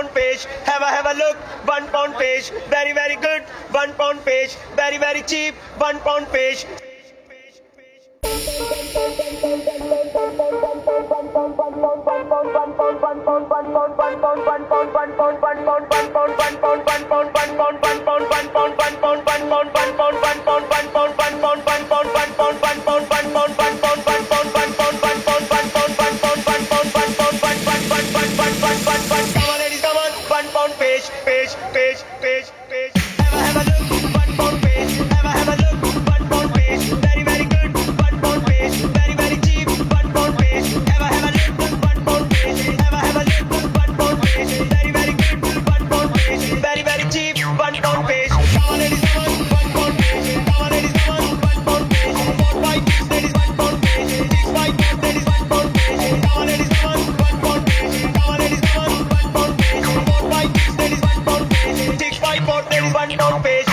pound fish. Have a look. 1 pound fish. Very very good. 1 pound fish. Very very cheap. 1 pound fish. Come on, ladies, come on. 1 pound fish, fish, fish, fish, fish. Have a look. 1 pound fish. Have a look. 1 pound fish. Very very good. 1 pound fish. Very very cheap. 1 pound fish. Have a look. 1 pound fish. Have a look. 1 pound fish. Very very good. 1 pound fish. Very very cheap. 1 pound fish. Come on, ladies, come on. 1 pound fish. Come on, ladies, come on. 1 pound fish. 4 5 6 ladies, 1 pound fish. 6 5 4 ladies, 1 pound fish. Come on, ladies, come on. 1 pound fish. Come on, ladies, come on. 1 pound fish. 4 5 6 ladies, 1 pound fish. 6 5 4 ladies, 1 pound fish.